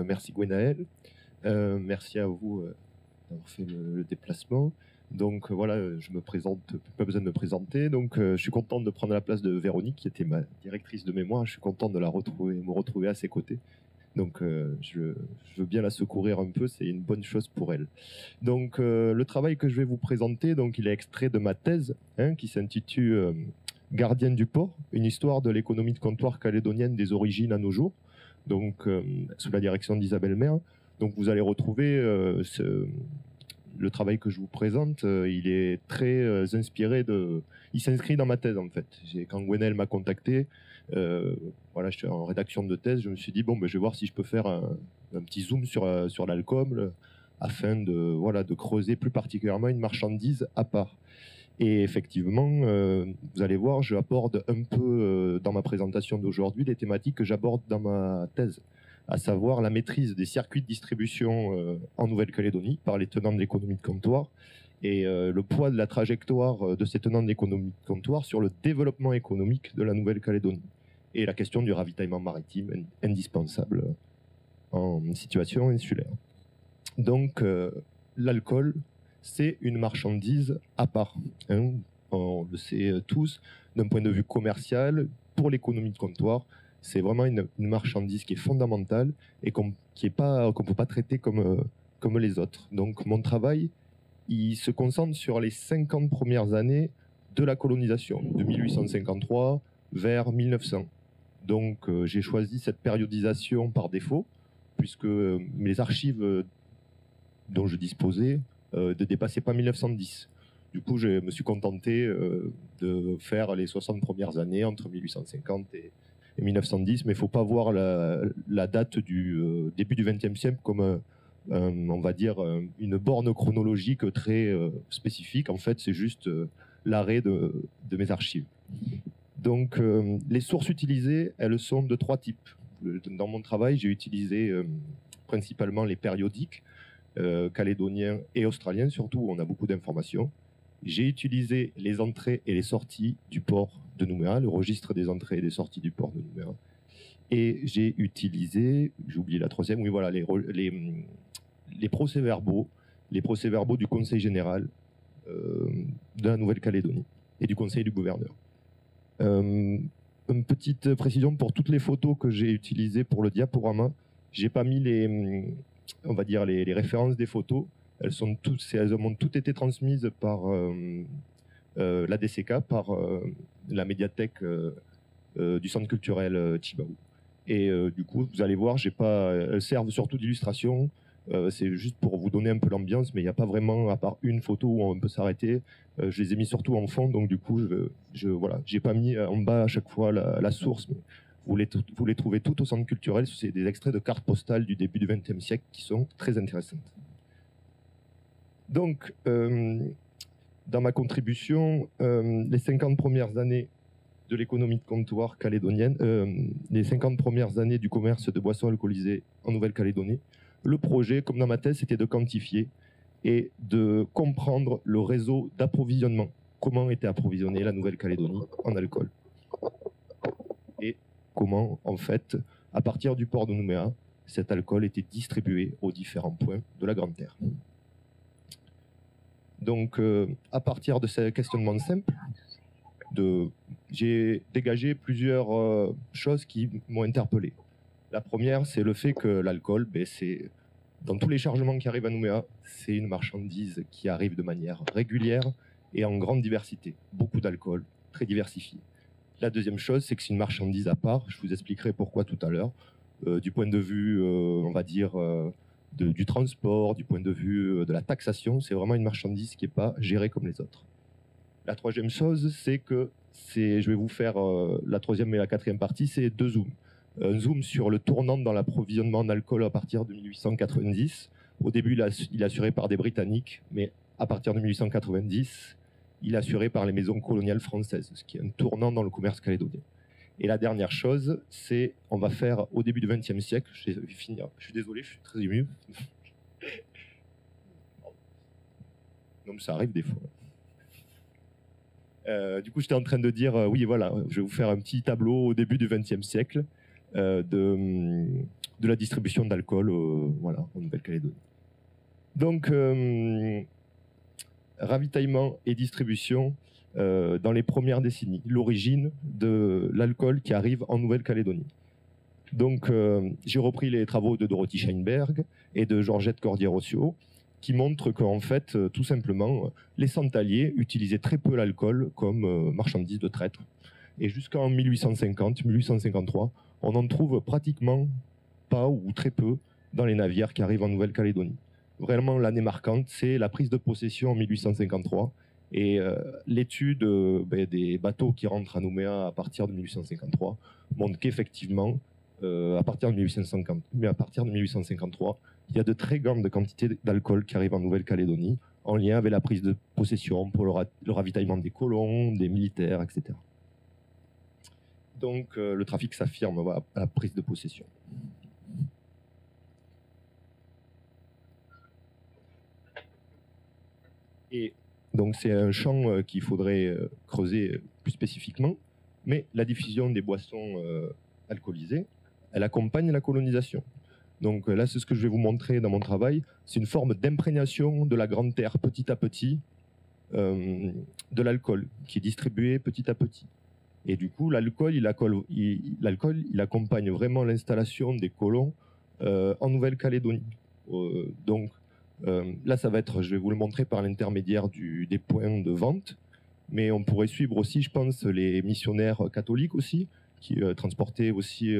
merci Gwenaël, merci à vous d'avoir fait le déplacement. Donc voilà, je me présente, pas besoin de me présenter. Donc je suis content de prendre la place de Véronique, qui était ma directrice de mémoire. Je suis content de me retrouver à ses côtés. Donc je veux bien la secourir un peu, c'est une bonne chose pour elle. Donc le travail que je vais vous présenter, donc il est extrait de ma thèse, qui s'intitule Gardienne du port, une histoire de l'économie de comptoir calédonienne des origines à nos jours, donc sous la direction d'Isabelle Maire. Donc vous allez retrouver le travail que je vous présente, il est très inspiré de... Il s'inscrit dans ma thèse en fait. Quand Gwenaël m'a contacté, voilà, j'étais en rédaction de thèse, je me suis dit bon, ben, je vais voir si je peux faire un petit zoom sur l'alcool afin de creuser plus particulièrement une marchandise à part. Et effectivement, vous allez voir, je aborde un peu dans ma présentation d'aujourd'hui les thématiques que j'aborde dans ma thèse, à savoir la maîtrise des circuits de distribution en Nouvelle-Calédonie par les tenants de l'économie de comptoir et le poids de la trajectoire de ces tenants de l'économie de comptoir sur le développement économique de la Nouvelle-Calédonie et la question du ravitaillement maritime indispensable en situation insulaire. Donc, l'alcool, c'est une marchandise à part. On le sait tous, d'un point de vue commercial, pour l'économie de comptoir, c'est vraiment une marchandise qui est fondamentale et qu'on ne peut pas traiter comme les autres. Donc mon travail, il se concentre sur les 50 premières années de la colonisation, de 1853 vers 1900. Donc j'ai choisi cette périodisation par défaut, puisque les archives dont je disposais ne dépassaient pas 1910. Du coup, je me suis contenté de faire les 60 premières années entre 1850 et 1910, mais il ne faut pas voir la date du début du XXe siècle comme, on va dire, une borne chronologique très spécifique. En fait, c'est juste l'arrêt de mes archives. Donc, les sources utilisées, elles sont de trois types. Dans mon travail, j'ai utilisé principalement les périodiques calédoniens et australiens, surtout où on a beaucoup d'informations. J'ai utilisé les entrées et les sorties du port de Nouméa, le registre des entrées et des sorties du port de Nouméa. Et j'ai utilisé, j'ai oublié la troisième, oui voilà, les procès-verbaux du Conseil général de la Nouvelle-Calédonie et du Conseil du gouverneur. Une petite précision pour toutes les photos que j'ai utilisées pour le diaporama, j'ai pas mis on va dire les références des photos. Elles ont toutes été transmises par l'ADCK, par la médiathèque du centre culturel Chibaou. Et du coup, vous allez voir, elles servent surtout d'illustration. C'est juste pour vous donner un peu l'ambiance, mais il n'y a pas vraiment, à part une photo où on peut s'arrêter. Je les ai mis surtout en fond, donc du coup, voilà, j'ai pas mis en bas à chaque fois la source. Mais vous les trouvez tout au centre culturel. C'est des extraits de cartes postales du début du XXe siècle qui sont très intéressantes. Donc, dans ma contribution, les 50 premières années de l'économie de comptoir calédonienne, les 50 premières années du commerce de boissons alcoolisées en Nouvelle-Calédonie, le projet, comme dans ma thèse, c'était de quantifier et de comprendre le réseau d'approvisionnement. Comment était approvisionnée la Nouvelle-Calédonie en alcool. Et comment, en fait, à partir du port de Nouméa, cet alcool était distribué aux différents points de la Grande Terre. Donc, à partir de ces questionnements simples, j'ai dégagé plusieurs choses qui m'ont interpellé. La première, c'est le fait que l'alcool, c'est dans tous les chargements qui arrivent à Nouméa, c'est une marchandise qui arrive de manière régulière et en grande diversité. Beaucoup d'alcool, très diversifié. La deuxième chose, c'est que c'est une marchandise à part. Je vous expliquerai pourquoi tout à l'heure. Du point de vue, on va dire, du transport, du point de vue de la taxation, c'est vraiment une marchandise qui n'est pas gérée comme les autres. La troisième chose, c'est que je vais vous faire la troisième et la quatrième partie, c'est deux zooms. Un zoom sur le tournant dans l'approvisionnement en alcool à partir de 1890. Au début, il est assuré par des Britanniques, mais à partir de 1890, il est assuré par les maisons coloniales françaises, ce qui est un tournant dans le commerce calédonien. Et la dernière chose, c'est, on va faire au début du XXe siècle, je vais finir, je suis désolé, je suis très ému. Non, mais ça arrive des fois. Du coup, j'étais en train de dire, oui, voilà, je vais vous faire un petit tableau au début du XXe siècle de la distribution d'alcool voilà, en Nouvelle-Calédonie. Donc, ravitaillement et distribution dans les premières décennies, l'origine de l'alcool qui arrive en Nouvelle-Calédonie. Donc, j'ai repris les travaux de Dorothy Scheinberg et de Georgette Cordier-Rossio, qui montrent qu'en fait, tout simplement, les santaliers utilisaient très peu l'alcool comme marchandise de traite. Et jusqu'en 1850-1853, on n'en trouve pratiquement pas ou très peu dans les navires qui arrivent en Nouvelle-Calédonie. Vraiment, l'année marquante, c'est la prise de possession en 1853 et l'étude des bateaux qui rentrent à Nouméa à partir de 1853 montre qu'effectivement, à partir de 1853, il y a de très grandes quantités d'alcool qui arrivent en Nouvelle-Calédonie en lien avec la prise de possession pour le ravitaillement des colons, des militaires, etc. Donc le trafic s'affirme à la prise de possession. Et donc c'est un champ qu'il faudrait creuser plus spécifiquement, mais la diffusion des boissons alcoolisées, elle accompagne la colonisation. Donc là, c'est ce que je vais vous montrer dans mon travail, c'est une forme d'imprégnation de la Grande Terre petit à petit de l'alcool qui est distribué petit à petit. Et du coup, l'alcool, il accompagne vraiment l'installation des colons en Nouvelle-Calédonie. Donc là, ça va être, je vais vous le montrer par l'intermédiaire des points de vente, mais on pourrait suivre aussi, je pense, les missionnaires catholiques aussi, qui transportaient aussi,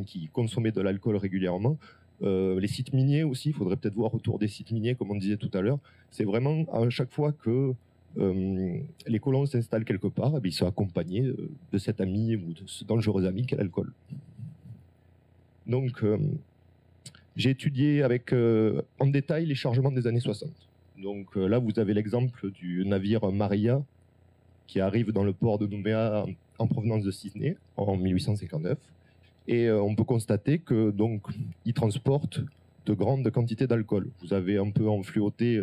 qui consommaient de l'alcool régulièrement. Les sites miniers aussi, il faudrait peut-être voir autour des sites miniers, comme on disait tout à l'heure. C'est vraiment à chaque fois que les colons s'installent quelque part, ils sont accompagnés de cet ami ou de ce dangereux ami qu'est l'alcool. Donc, j'ai étudié en détail les chargements des années 60. Donc là, vous avez l'exemple du navire Maria qui arrive dans le port de Nouméa en provenance de Sydney en 1859. Et on peut constater que donc il transporte de grandes quantités d'alcool. Vous avez un peu enfluoté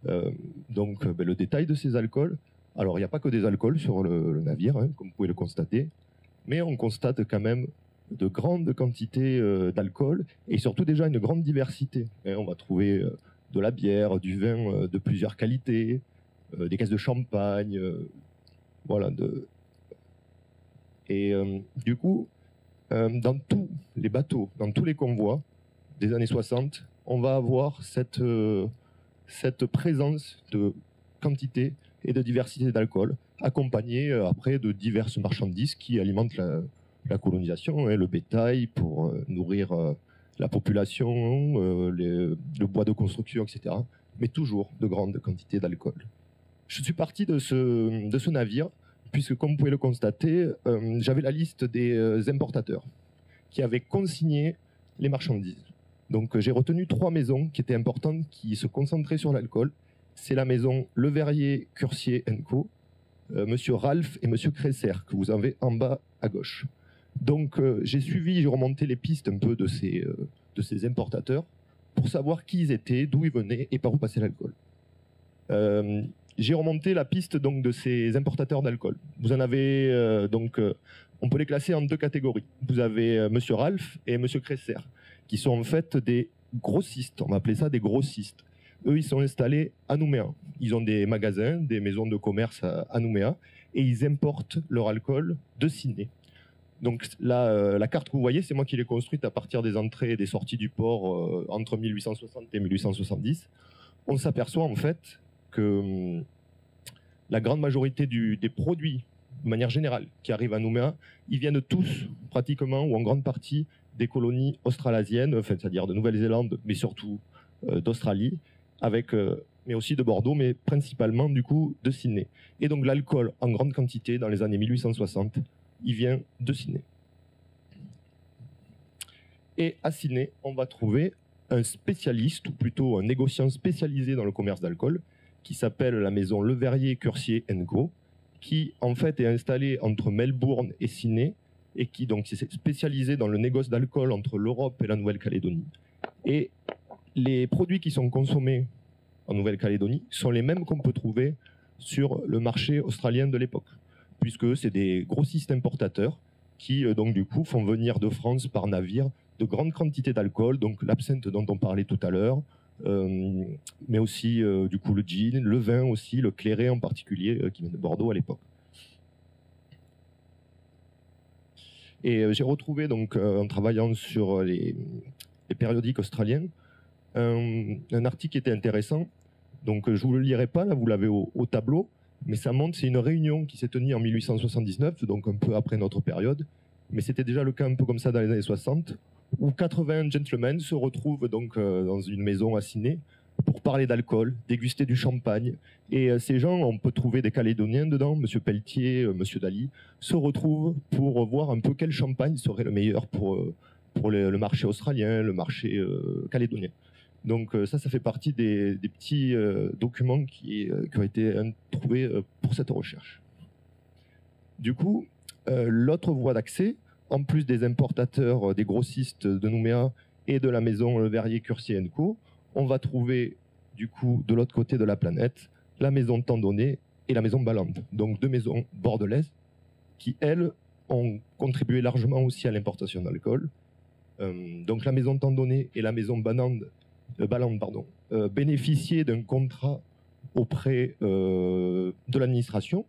le détail de ces alcools. Alors il n'y a pas que des alcools sur le navire, hein, comme vous pouvez le constater, mais on constate quand même de grandes quantités d'alcool et surtout déjà une grande diversité. Et on va trouver de la bière, du vin de plusieurs qualités, des caisses de champagne, voilà. Et du coup, dans tous les bateaux, dans tous les convois des années 60, on va avoir cette présence de quantité et de diversité d'alcool, accompagnée après de diverses marchandises qui alimentent la colonisation, le bétail pour nourrir la population, le bois de construction, etc. Mais toujours de grandes quantités d'alcool. Je suis parti de ce navire, puisque comme vous pouvez le constater, j'avais la liste des importateurs qui avaient consigné les marchandises. Donc j'ai retenu 3 maisons qui étaient importantes, qui se concentraient sur l'alcool. C'est la maison Le Verrier, Curcier & Co, Monsieur Ralph et Monsieur Cresser, que vous avez en bas à gauche. Donc j'ai remonté les pistes un peu de ces importateurs pour savoir qui ils étaient, d'où ils venaient et par où passait l'alcool. J'ai remonté la piste donc de ces importateurs d'alcool. Vous en avez on peut les classer en 2 catégories. Vous avez Monsieur Ralph et Monsieur Cresser, qui sont en fait des grossistes. On va appeler ça des grossistes. Eux, ils sont installés à Nouméa. Ils ont des magasins, des maisons de commerce à Nouméa, et ils importent leur alcool de Sydney. Donc là, la carte que vous voyez, c'est moi qui l'ai construite à partir des entrées et des sorties du port entre 1860 et 1870. On s'aperçoit en fait que la grande majorité des produits, de manière générale, qui arrivent à Nouméa, ils viennent tous, pratiquement, ou en grande partie, des colonies australasiennes, c'est-à-dire de Nouvelle-Zélande, mais surtout d'Australie, mais aussi de Bordeaux, mais principalement, du coup, de Sydney. Et donc l'alcool, en grande quantité, dans les années 1860, il vient de Sydney. Et à Sydney, on va trouver un spécialiste, ou plutôt un négociant spécialisé dans le commerce d'alcool, qui s'appelle la maison Le Verrier, Curcier & Co, qui en fait est installée entre Melbourne et Sydney, et qui donc s'est spécialisé dans le négoce d'alcool entre l'Europe et la Nouvelle-Calédonie. Et les produits qui sont consommés en Nouvelle-Calédonie sont les mêmes qu'on peut trouver sur le marché australien de l'époque, puisque c'est des grossistes importateurs qui donc du coup font venir de France par navire de grandes quantités d'alcool, donc l'absinthe dont on parlait tout à l'heure, mais aussi du coup le gin, le vin aussi, le clairet en particulier, qui vient de Bordeaux à l'époque. Et j'ai retrouvé, donc, en travaillant sur les périodiques australiens, un article qui était intéressant. Donc je ne vous le lirai pas, là vous l'avez au tableau, mais ça montre, c'est une réunion qui s'est tenue en 1879, donc un peu après notre période, mais c'était déjà le cas un peu comme ça dans les années 60, où 80 gentlemen se retrouvent donc dans une maison à Sydney pour parler d'alcool, déguster du champagne. Et ces gens, on peut trouver des Calédoniens dedans, Monsieur Pelletier, Monsieur Daly, se retrouvent pour voir un peu quel champagne serait le meilleur pour le marché australien, le marché calédonien. Donc ça fait partie des petits documents qui ont été trouvés pour cette recherche. Du coup, l'autre voie d'accès, en plus des importateurs, des grossistes de Nouméa et de la maison Verrier-Curcier & Co, on va trouver du coup de l'autre côté de la planète la maison Tandonnet et la maison Balland, donc deux maisons bordelaises qui, elles, ont contribué largement aussi à l'importation d'alcool. Donc la maison Tandonnet et la maison Balland bénéficiaient d'un contrat auprès de l'administration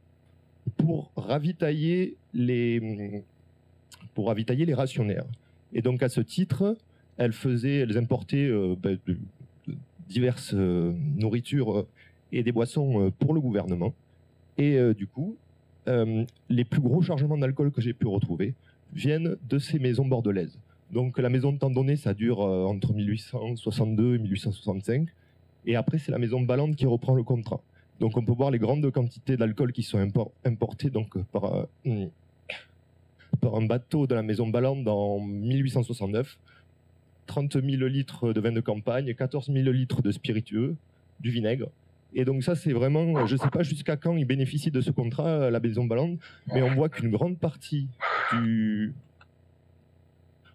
pour ravitailler les rationnaires. Et donc à ce titre, elles importaient de diverses nourritures et des boissons pour le gouvernement. Et du coup, les plus gros chargements d'alcool que j'ai pu retrouver viennent de ces maisons bordelaises. Donc la maison de Tandonnet, ça dure entre 1862 et 1865. Et après, c'est la maison Balland qui reprend le contrat. Donc on peut voir les grandes quantités d'alcool qui sont importées donc, par un bateau de la maison Balland en 1869. 30 000 litres de vin de campagne, 14 000 litres de spiritueux, du vinaigre. Et donc ça, c'est vraiment, je ne sais pas jusqu'à quand ils bénéficient de ce contrat, la maison Balland, mais on voit qu'une grande partie du...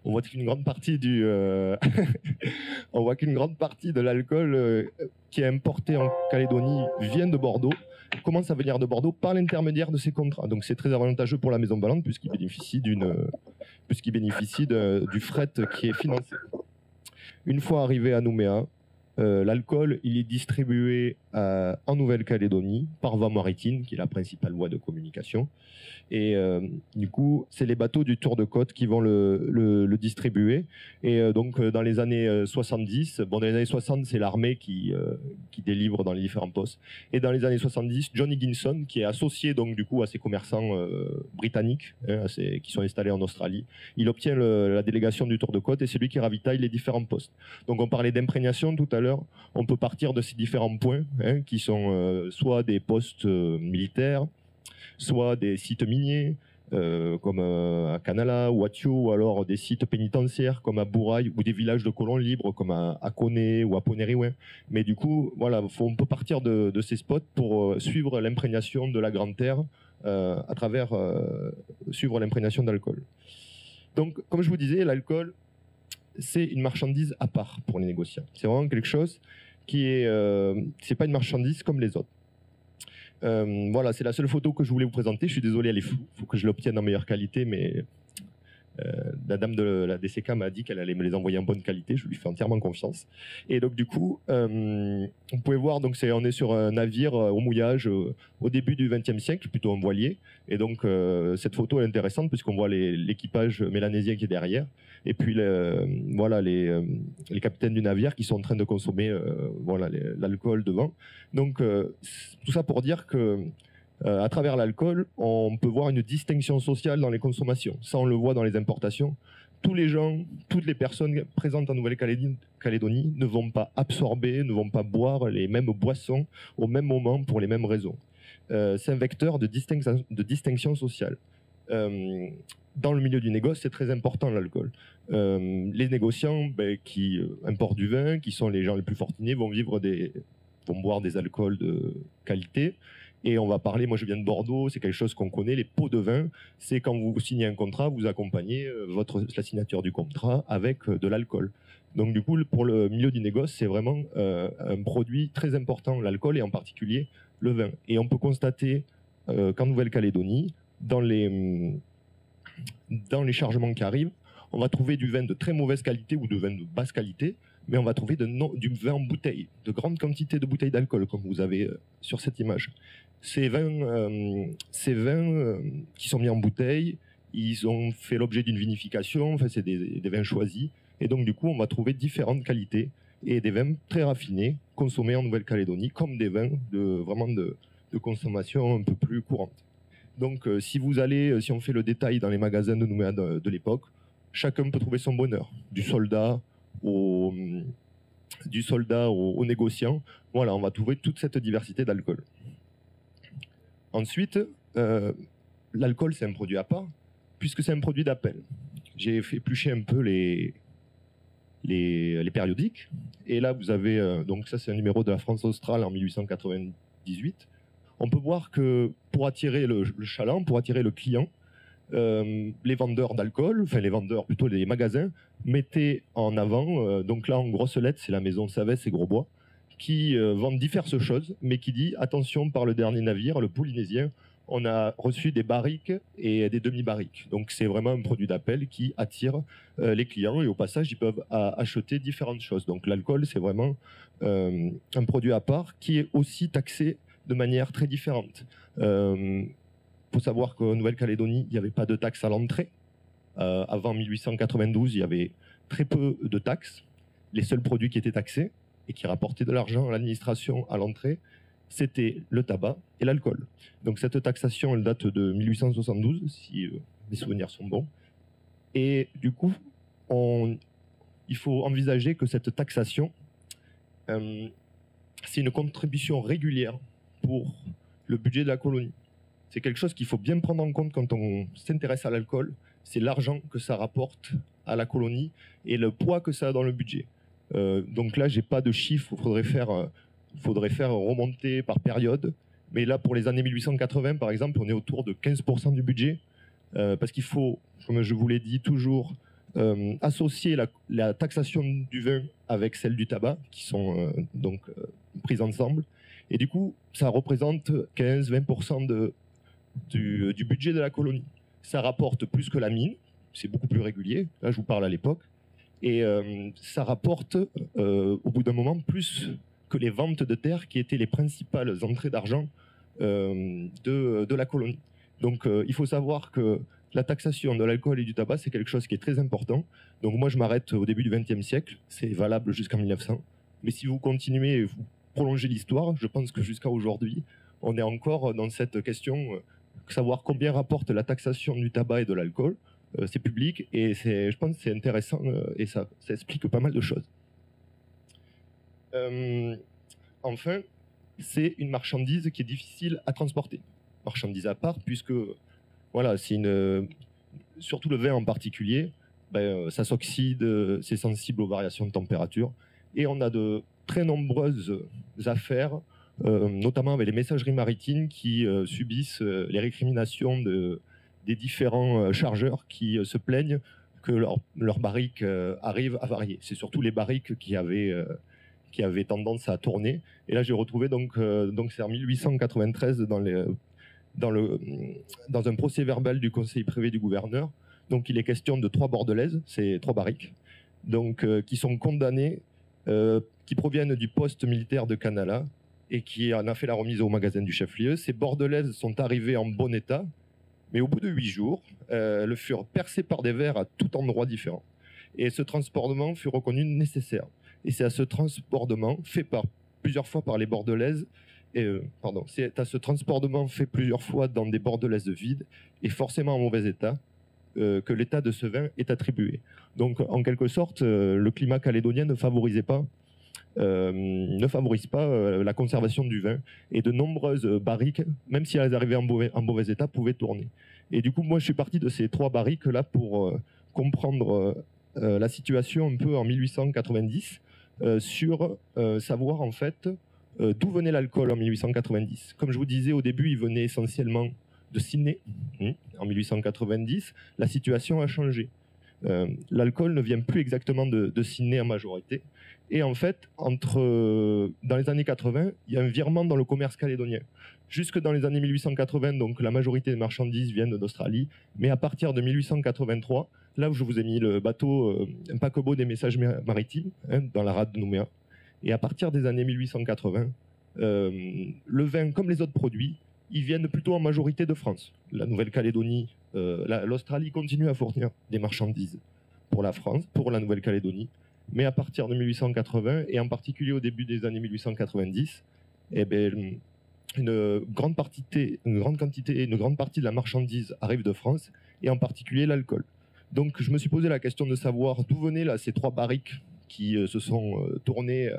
On voit qu'une grande partie du... on voit qu'une grande partie de l'alcool qui est importé en Calédonie vient de Bordeaux, commence à venir de Bordeaux par l'intermédiaire de ces contrats. Donc c'est très avantageux pour la maison Balland puisqu'il bénéficie du fret qui est financé. Une fois arrivé à Nouméa, l'alcool il est distribué en Nouvelle-Calédonie par voie maritime, qui est la principale voie de communication. Et du coup, c'est les bateaux du Tour de Côte qui vont le distribuer. Et donc, dans les années 70, dans les années 60, c'est l'armée qui délivre dans les différents postes. Et dans les années 70, John Higginson, qui est associé donc du coup à ces commerçants britanniques qui sont installés en Australie, il obtient la délégation du Tour de Côte et c'est lui qui ravitaille les différents postes. Donc, on parlait d'imprégnation tout à l'heure. On peut partir de ces différents points qui sont soit des postes militaires, soit des sites miniers, comme à Canala ou à Thio, ou alors des sites pénitentiaires comme à Bourail, ou des villages de colons libres comme à Koné ou à Poneriwen. Mais du coup, voilà, on peut partir de ces spots pour suivre l'imprégnation de la Grande Terre à travers suivre l'imprégnation d'alcool. Donc, comme je vous disais, l'alcool, c'est une marchandise à part pour les négociants. C'est vraiment quelque chose qui est... c'est pas une marchandise comme les autres. Voilà, c'est la seule photo que je voulais vous présenter. Je suis désolé, elle est floue. Il faut que je l'obtienne en meilleure qualité, mais la dame de la DCK m'a dit qu'elle allait me les envoyer en bonne qualité. Je lui fais entièrement confiance. Et donc, du coup, vous pouvez voir, donc on est sur un navire au mouillage au début du XXe siècle, plutôt un voilier. Et donc, cette photo est intéressante puisqu'on voit l'équipage mélanésien qui est derrière. Et puis, voilà, les capitaines du navire qui sont en train de consommer voilà, l'alcool devant. Donc, tout ça pour dire que à travers l'alcool, on peut voir une distinction sociale dans les consommations. Ça, on le voit dans les importations. Tous les gens, toutes les personnes présentes en Nouvelle-Calédonie ne vont pas absorber, ne vont pas boire les mêmes boissons au même moment pour les mêmes raisons. C'est un vecteur de distinction sociale. Dans le milieu du négoce, c'est très important l'alcool. Les négociants qui importent du vin, qui sont les gens les plus fortunés, vont boire des alcools de qualité. Et on va parler, moi je viens de Bordeaux, c'est quelque chose qu'on connaît, les pots de vin, c'est quand vous signez un contrat, vous accompagnez la signature du contrat avec de l'alcool. Donc du coup, pour le milieu du négoce, c'est vraiment un produit très important, l'alcool et en particulier le vin. Et on peut constater qu'en Nouvelle-Calédonie, dans les chargements qui arrivent, On va trouver du vin de très mauvaise qualité ou de vin de basse qualité, mais on va trouver du vin en bouteille, de grandes quantités de bouteilles d'alcool, comme vous avez sur cette image. Ces vins qui sont mis en bouteille, ils ont fait l'objet d'une vinification, enfin, c'est des vins choisis, et donc du coup on va trouver différentes qualités, et des vins très raffinés, consommés en Nouvelle-Calédonie, comme des vins vraiment de consommation un peu plus courante. Donc si on fait le détail dans les magasins de Nouméa de l'époque, chacun peut trouver son bonheur, du soldat au négociant. Voilà, on va trouver toute cette diversité d'alcool. Ensuite, l'alcool, c'est un produit à part, puisque c'est un produit d'appel. J'ai fait éplucher un peu les périodiques. Et là, vous avez, donc ça c'est un numéro de la France australe en 1898. On peut voir que pour attirer le chaland, pour attirer le client, les vendeurs d'alcool, enfin les vendeurs, plutôt les magasins, mettaient en avant, donc là en grosses lettres, c'est la maison Savès et Grosbois, qui vendent diverses choses, mais qui dit, attention, par le dernier navire, le Polynésien, on a reçu des barriques et des demi-barriques. Donc c'est vraiment un produit d'appel qui attire les clients, et au passage, ils peuvent acheter différentes choses. Donc l'alcool, c'est vraiment un produit à part qui est aussi taxé de manière très différente. Faut savoir qu'en Nouvelle-Calédonie, il n'y avait pas de taxes à l'entrée. Avant 1892, il y avait très peu de taxes. Les seuls produits qui étaient taxés et qui rapportaient de l'argent à l'administration à l'entrée, c'était le tabac et l'alcool. Donc cette taxation, elle date de 1872, si mes souvenirs sont bons. Et du coup, il faut envisager que cette taxation, c'est une contribution régulière pour le budget de la colonie. C'est quelque chose qu'il faut bien prendre en compte quand on s'intéresse à l'alcool. C'est l'argent que ça rapporte à la colonie et le poids que ça a dans le budget. Donc là, j'ai pas de chiffres. Il faudrait faire remonter par période. Mais là, pour les années 1880, par exemple, on est autour de 15% du budget. Parce qu'il faut, comme je vous l'ai dit, toujours associer la taxation du vin avec celle du tabac, qui sont prises ensemble. Et du coup, ça représente 15-20% du budget de la colonie. Ça rapporte plus que la mine, c'est beaucoup plus régulier, là je vous parle à l'époque, et ça rapporte au bout d'un moment plus que les ventes de terres qui étaient les principales entrées d'argent de la colonie. Donc il faut savoir que la taxation de l'alcool et du tabac, c'est quelque chose qui est très important. Donc moi je m'arrête au début du XXe siècle, c'est valable jusqu'en 1900, mais si vous continuez et vous prolongez l'histoire, je pense que jusqu'à aujourd'hui, on est encore dans cette question, savoir combien rapporte la taxation du tabac et de l'alcool. C'est public et je pense que c'est intéressant et ça explique pas mal de choses. Enfin, c'est une marchandise qui est difficile à transporter. Marchandise à part, puisque voilà, surtout le vin en particulier, ça s'oxyde, c'est sensible aux variations de température, et on a de très nombreuses affaires, notamment avec les messageries maritimes qui subissent les récriminations des différents chargeurs qui se plaignent que leurs barriques arrivent à varier. C'est surtout les barriques qui avaient tendance à tourner. Et là, j'ai retrouvé, donc c'est en 1893 dans un procès verbal du conseil privé du gouverneur. Donc, il est question de 3 bordelaises, c'est 3 barriques, donc, qui sont condamnées, qui proviennent du poste militaire de Canala et qui en a fait la remise au magasin du chef-lieu. Ces bordelaises sont arrivées en bon état, mais au bout de 8 jours, elles furent percées par des vers à tout endroit différent. Et ce transportement fut reconnu nécessaire. Et c'est à ce transportement fait plusieurs fois par les bordelaises, c'est à ce transportement fait plusieurs fois dans des bordelaises vides et forcément en mauvais état que l'état de ce vin est attribué. Donc en quelque sorte, le climat calédonien ne favorise pas la conservation du vin, et de nombreuses barriques, même si elles arrivaient en mauvais état, pouvaient tourner. Et du coup, moi je suis parti de ces 3 barriques là pour comprendre la situation un peu en 1890, sur savoir en fait d'où venait l'alcool en 1890. Comme je vous disais au début, il venait essentiellement de Sydney. En 1890, la situation a changé. L'alcool ne vient plus exactement de Sydney en majorité. Et en fait, dans les années 80, il y a un virement dans le commerce calédonien. Jusque dans les années 1880, donc la majorité des marchandises viennent d'Australie. Mais à partir de 1883, là où je vous ai mis le bateau, un paquebot des messages maritimes, hein, dans la rade de Nouméa. Et à partir des années 1880, le vin, comme les autres produits, ils viennent plutôt en majorité de France. La Nouvelle-Calédonie, l'Australie continue à fournir des marchandises pour la France, pour la Nouvelle-Calédonie. Mais à partir de 1880, et en particulier au début des années 1890, eh ben, une grande partie de la marchandise arrive de France, et en particulier l'alcool. Donc je me suis posé la question de savoir d'où venaient là, ces 3 barriques qui se sont tournées,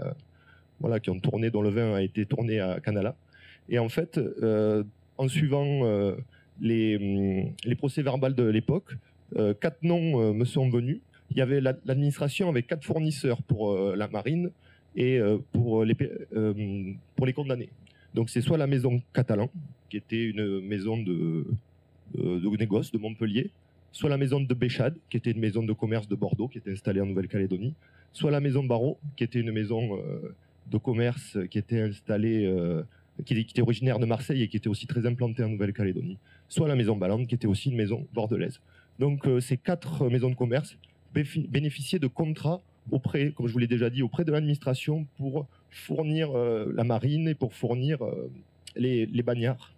voilà, qui ont tourné, dont le vin a été tourné à Canala. Et en fait, en suivant les procès-verbaux de l'époque, 4 noms me sont venus. Il y avait l'administration avec 4 fournisseurs pour la marine et pour les condamnés. Donc c'est soit la maison Catalan, qui était une maison de négoce de Montpellier, soit la maison de Béchade, qui était une maison de commerce de Bordeaux, qui était installée en Nouvelle-Calédonie, soit la maison Barrault, qui était une maison de commerce qui était installée, qui était originaire de Marseille et qui était aussi très implantée en Nouvelle-Calédonie, soit la maison Ballande, qui était aussi une maison bordelaise. Donc ces 4 maisons de commerce bénéficiaient de contrats auprès, comme je vous l'ai déjà dit, auprès de l'administration pour fournir la marine et pour fournir les bagnards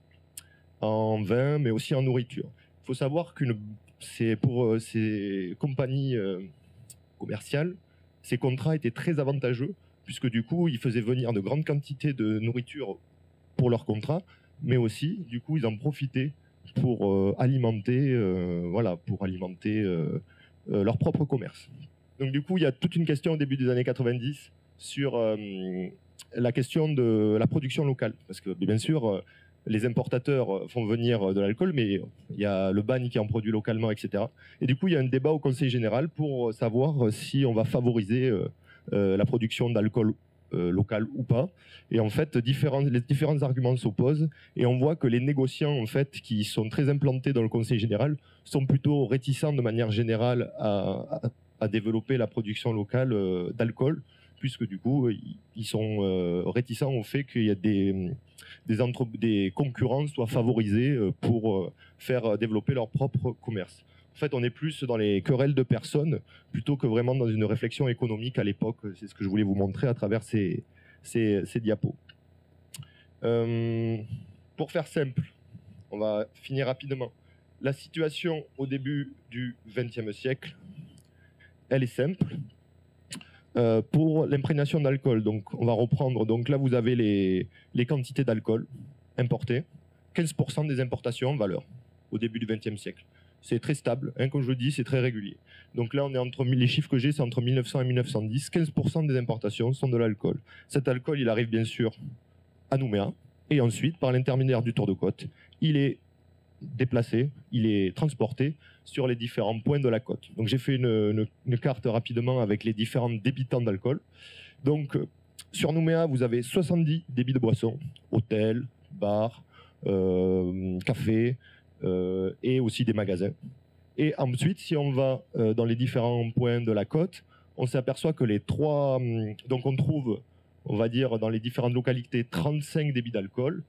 en vin, mais aussi en nourriture. Il faut savoir que pour ces compagnies commerciales, ces contrats étaient très avantageux, puisque du coup, ils faisaient venir de grandes quantités de nourriture pour leurs contrats, mais aussi, du coup, ils en profitaient pour alimenter, leur propre commerce. Donc du coup, il y a toute une question au début des années 90 sur la question de la production locale. Parce que bien sûr, les importateurs font venir de l'alcool, mais il y a le bagne qui en produit localement, etc. Et du coup, il y a un débat au Conseil général pour savoir si on va favoriser la production d'alcool local ou pas. Et en fait, les différents arguments s'opposent. Et on voit que les négociants, en fait, qui sont très implantés dans le Conseil général, sont plutôt réticents de manière générale à développer la production locale d'alcool, puisque du coup, ils sont réticents au fait qu'il y a des concurrents soient favorisés pour faire développer leur propre commerce. En fait, on est plus dans les querelles de personnes plutôt que vraiment dans une réflexion économique à l'époque. C'est ce que je voulais vous montrer à travers ces diapos. Pour faire simple, on va finir rapidement. La situation au début du XXe siècle, elle est simple. Pour l'imprégnation d'alcool, donc on va reprendre. Donc là, vous avez les quantités d'alcool importées. 15% des importations en valeur au début du XXe siècle. C'est très stable, hein, comme je le dis, c'est très régulier. Donc là, on est les chiffres que j'ai, c'est entre 1900 et 1910. 15% des importations sont de l'alcool. Cet alcool, il arrive bien sûr à Nouméa, et ensuite, par l'intermédiaire du Tour de Côte, il est déplacé, il est transporté sur les différents points de la côte. Donc j'ai fait une carte rapidement avec les différents débitants d'alcool. Donc sur Nouméa, vous avez 70 débits de boissons, hôtels, bars, cafés, et aussi des magasins. Et ensuite, si on va dans les différents points de la côte, on s'aperçoit que donc on trouve, on va dire, dans les différentes localités, 35 débits d'alcool.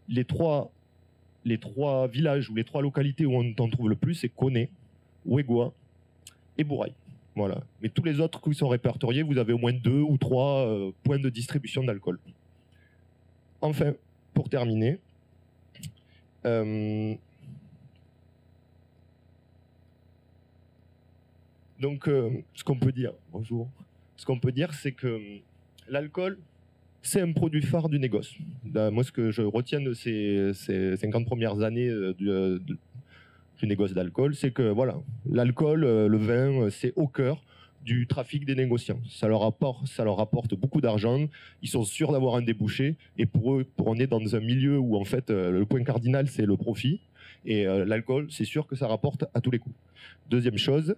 Les trois villages ou les 3 localités où on en trouve le plus, c'est Koné, Ouégoua et Bourail. Voilà. Mais tous les autres qui sont répertoriés, vous avez au moins 2 ou 3 points de distribution d'alcool. Enfin, pour terminer, donc ce qu'on peut dire, bonjour, ce qu'on peut dire, c'est que l'alcool, c'est un produit phare du négoce. Moi, ce que je retiens de ces 50 premières années du négoce d'alcool, c'est que voilà, l'alcool, le vin, c'est au cœur du trafic des négociants. Ça leur rapporte beaucoup d'argent, ils sont sûrs d'avoir un débouché, et pour eux, on est dans un milieu où en fait le point cardinal, c'est le profit, et l'alcool, c'est sûr que ça rapporte à tous les coups. Deuxième chose,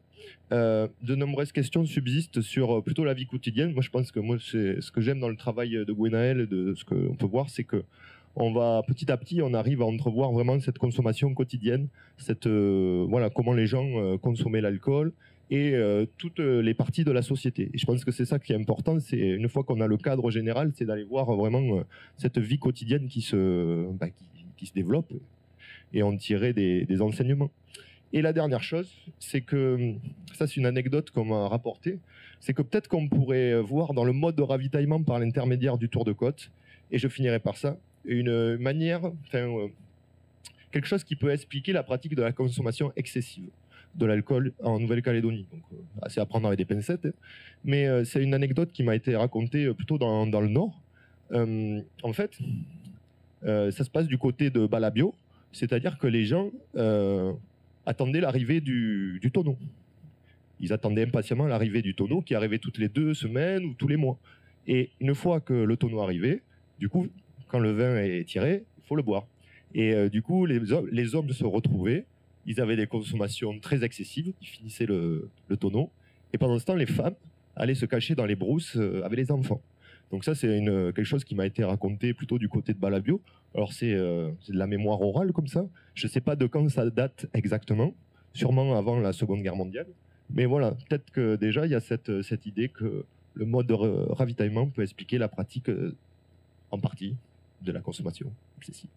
de nombreuses questions subsistent sur plutôt la vie quotidienne. Moi, je pense que c'est ce que j'aime dans le travail de Gwenaël, de ce qu'on peut voir, c'est que on va petit à petit, on arrive à entrevoir vraiment cette consommation quotidienne, voilà, comment les gens consommaient l'alcool et toutes les parties de la société. Et je pense que c'est ça qui est important. C'est une fois qu'on a le cadre général, c'est d'aller voir vraiment cette vie quotidienne qui se développe et en tirer des enseignements. Et la dernière chose, c'est que, ça c'est une anecdote qu'on m'a rapportée, c'est que peut-être qu'on pourrait voir dans le mode de ravitaillement par l'intermédiaire du tour de côte, et je finirai par ça, une manière, quelque chose qui peut expliquer la pratique de la consommation excessive de l'alcool en Nouvelle-Calédonie. Donc, c'est à prendre avec des pincettes, hein. Mais c'est une anecdote qui m'a été racontée plutôt dans le Nord. En fait, ça se passe du côté de Balabio, c'est-à-dire que les gens attendaient l'arrivée du tonneau. Ils attendaient impatiemment l'arrivée du tonneau qui arrivait toutes les 2 semaines ou tous les mois. Et une fois que le tonneau arrivait, du coup, quand le vin est tiré, il faut le boire. Et du coup, les hommes se retrouvaient, ils avaient des consommations très excessives, ils finissaient le tonneau. Et pendant ce temps, les femmes allaient se cacher dans les brousses avec les enfants. Donc ça, c'est quelque chose qui m'a été raconté plutôt du côté de Balabio. Alors c'est de la mémoire orale comme ça. Je ne sais pas de quand ça date exactement, sûrement avant la Seconde Guerre mondiale. Mais voilà, peut-être que déjà, il y a cette idée que le mode de ravitaillement peut expliquer la pratique en partie de la consommation excessive.